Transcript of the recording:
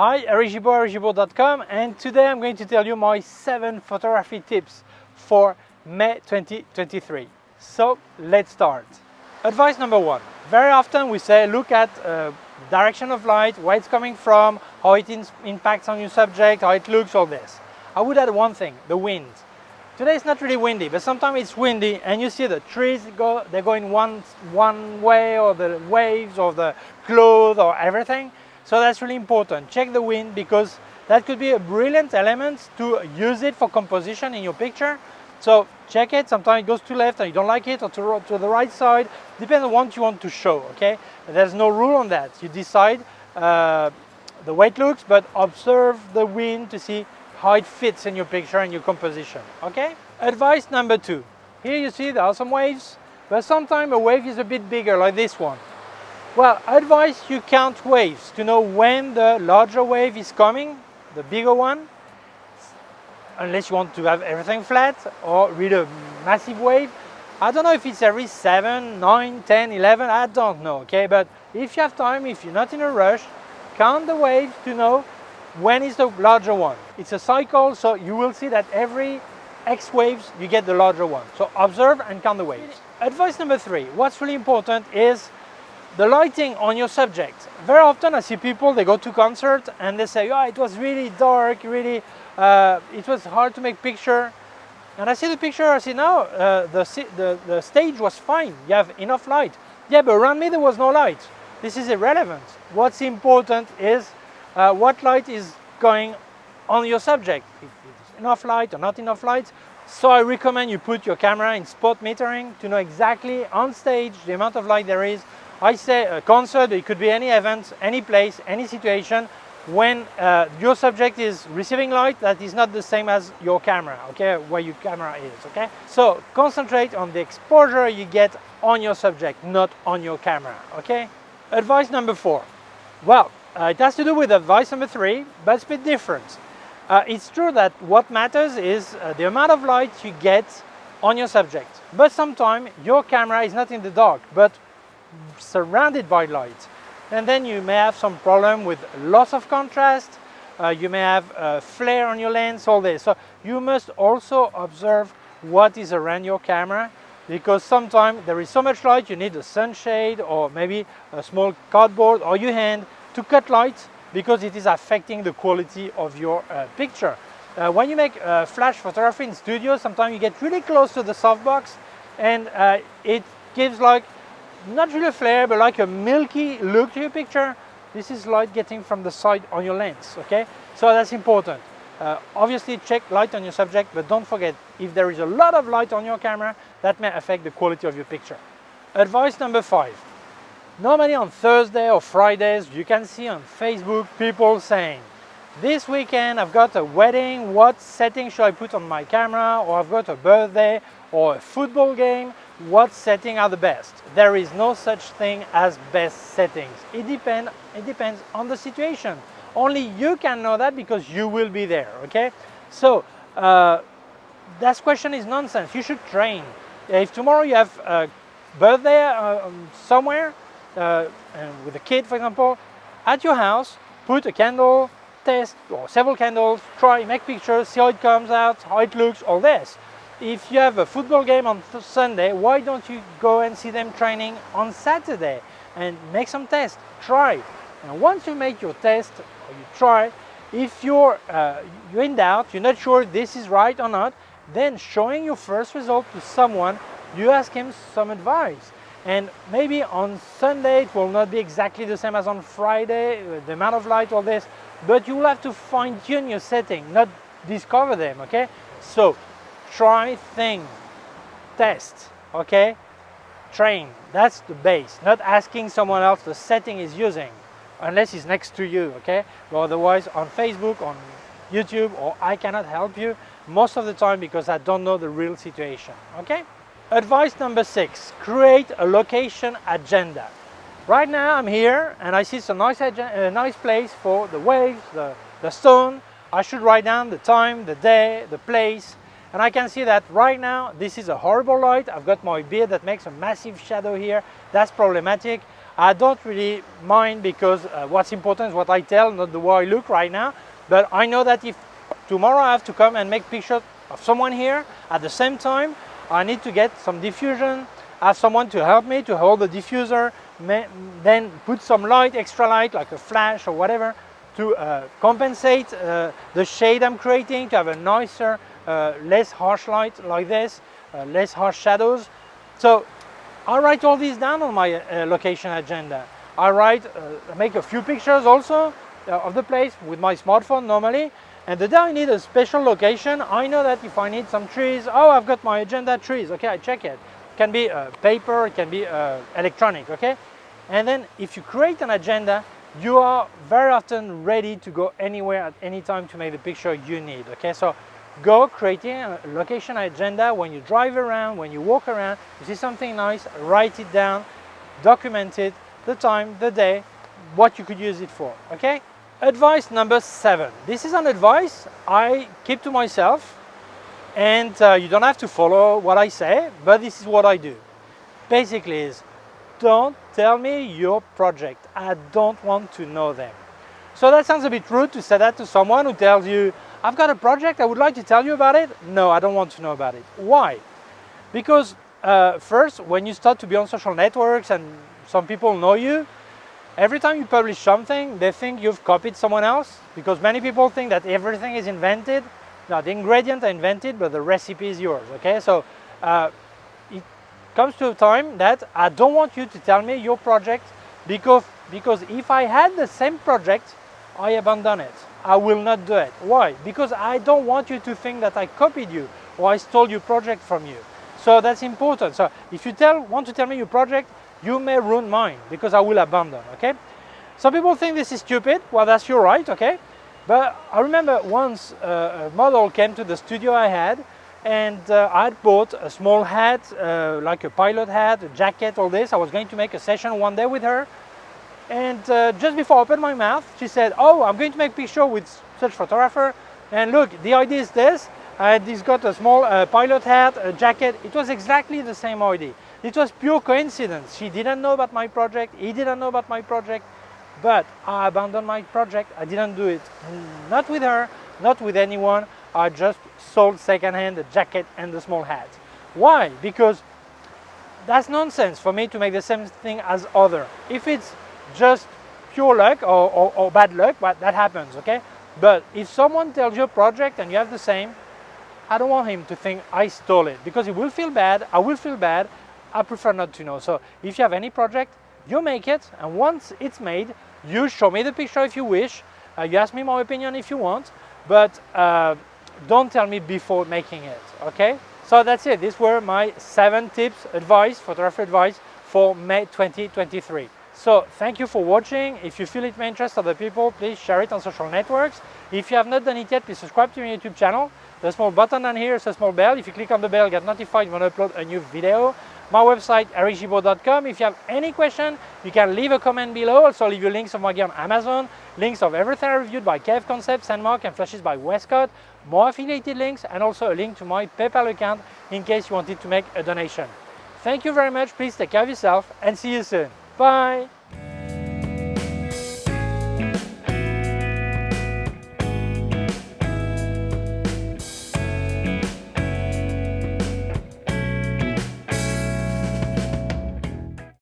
Hi, Eric Gibaud, Gibaud.com, and today I'm going to tell you my 7 photography tips for May 2023. So let's start. Advice number 1. Very often we say look at direction of light, where it's coming from, how it impacts on your subject, how it looks, all this. I would add one thing, the wind. Today it's not really windy, but sometimes it's windy and you see the trees they're going one way, or the waves, or the clothes, or everything. So that's really important. Check the wind, because that could be a brilliant element to use it for composition in your picture. So check it. Sometimes it goes to left and you don't like it, or to the right side. Depends on what you want to show, okay? There's no rule on that. You decide the way it looks, but observe the wind to see how it fits in your picture and your composition, okay? Advice number 2. Here you see there are some waves, but sometimes a wave is a bit bigger, like this one. Well, advice you count waves to know when the larger wave is coming, the bigger one, unless you want to have everything flat or read a massive wave. I don't know if it's every 7, 9, 10, 11, I don't know, okay? But if you have time, if you're not in a rush, count the waves to know when is the larger one. It's a cycle, so you will see that every X waves you get the larger one. So observe and count the waves. Advice number 3, what's really important is the lighting on your subject. Very often I see people, they go to concert and they say, oh, it was really dark, really, it was hard to make picture. And I see the picture, I see, no, the stage was fine, you have enough light. Yeah, but around me there was no light. This is irrelevant. What's important is what light is going on your subject. If it's enough light or not enough light. So I recommend you put your camera in spot metering to know exactly on stage the amount of light there is. I say a concert, it could be any event, any place, any situation, when your subject is receiving light that is not the same as your camera, okay, where your camera is, okay? So concentrate on the exposure you get on your subject, not on your camera, okay? Advice number 4. Well, it has to do with advice number 3, but it's a bit different. It's true that what matters is the amount of light you get on your subject. But sometimes your camera is not in the dark, but surrounded by light, and then you may have some problem with loss of contrast, you may have flare on your lens, all this. So you must also observe what is around your camera, because sometimes there is so much light you need a sunshade or maybe a small cardboard or your hand to cut light, because it is affecting the quality of your picture. When you make flash photography in studio, sometimes you get really close to the softbox and it gives like not really a flare, but like a milky look to your picture. This is light getting from the side on your lens, okay? So that's important. Obviously check light on your subject, but don't forget, if there is a lot of light on your camera, that may affect the quality of your picture. Advice number 5. Normally on Thursday or Fridays, you can see on Facebook people saying, this weekend I've got a wedding, what setting should I put on my camera? Or I've got a birthday or a football game, what setting are the best? There is no such thing as best settings. It depends on the situation. Only you can know that, because you will be there, okay? So that question is nonsense. You should train. If tomorrow you have a birthday somewhere, with a kid, for example, at your house, put a candle, test, or several candles, try, make pictures, see how it comes out, how it looks, all this. If you have a football game on Sunday, why don't you go and see them training on Saturday and make some tests, try. And once you make your test, or you try, if you're in doubt, you're not sure this is right or not, then showing your first result to someone, you ask him some advice. And maybe on Sunday it will not be exactly the same as on Friday, the amount of light, all this, but you will have to fine-tune your setting, not discover them, okay? So try things, test, okay? Train, that's the base, not asking someone else the setting is using, unless he's next to you, okay? But otherwise on Facebook, on YouTube, or I cannot help you most of the time, because I don't know the real situation, okay? Advice number 6, create a location agenda. Right now I'm here and I see some nice place for the waves, the stone. I should write down the time, the day, the place, and I can see that right now this is a horrible light. I've got my beard that makes a massive shadow here. That's problematic. I don't really mind because what's important is what I tell, not the way I look right now. But I know that if tomorrow I have to come and make pictures of someone here at the same time, I need to get some diffusion, have someone to help me to hold the diffuser, then put some light, extra light, like a flash or whatever, to compensate the shade I'm creating, to have a nicer, less harsh light like this, less harsh shadows. So I write all these down on my location agenda. I make a few pictures also of the place with my smartphone normally. And the day I need a special location, I know that if I need some trees, oh, I've got my agenda trees. Okay, I check it. It can be paper, it can be electronic. Okay, and then if you create an agenda, you are very often ready to go anywhere at any time to make the picture you need. Okay, so go creating a location agenda. When you drive around, when you walk around, you see something nice, write it down, document it, the time, the day, what you could use it for. Okay. Advice number 7. This is an advice I keep to myself, and you don't have to follow what I say, but this is what I do. Basically is, don't tell me your project. I don't want to know them. So that sounds a bit rude to say that to someone who tells you, I've got a project, I would like to tell you about it. No, I don't want to know about it. Why? Because first, when you start to be on social networks and some people know you, every time you publish something, they think you've copied someone else, because many people think that everything is invented. Now, the ingredients are invented, but the recipe is yours, okay? So it comes to a time that I don't want you to tell me your project, because if I had the same project, I abandon it. I will not do it. Why? Because I don't want you to think that I copied you or I stole your project from you. So that's important. So if you want to tell me your project, you may ruin mine because I will abandon, okay? Some people think this is stupid. Well, that's your right, okay? But I remember once a model came to the studio I had, and I had bought a small hat, like a pilot hat, a jacket, all this. I was going to make a session one day with her. And just before I opened my mouth, she said, oh, I'm going to make a picture with such photographer. And look, the idea is this. He's got a small pilot hat, a jacket. It was exactly the same idea. It was pure coincidence. She didn't know about my project. He didn't know about my project. But I abandoned my project. I didn't do it. Not with her, not with anyone. I just sold secondhand the jacket and the small hat. Why? Because that's nonsense for me to make the same thing as other. If it's just pure luck or bad luck, but that happens, okay? But if someone tells you a project and you have the same, I don't want him to think I stole it, because he will feel bad, I will feel bad. I prefer not to know. So if you have any project, you make it, and once it's made, you show me the picture if you wish, you ask me my opinion if you want, but don't tell me before making it, okay? So that's it. These were my 7 tips, photography advice for May 2023. So thank you for watching. If you feel it may interest other people, please share it on social networks. If you have not done it yet, please subscribe to my YouTube channel. The small button down here is a small bell. If you click on the bell, get notified when I upload a new video. My website, ericgibaud.com. If you have any question, you can leave a comment below. Also leave you links of my gear on Amazon, links of everything I reviewed by K&F Concept, Sandmarc, and Flashes by Westcott, more affiliated links, and also a link to my PayPal account in case you wanted to make a donation. Thank you very much. Please take care of yourself and see you soon. Bye.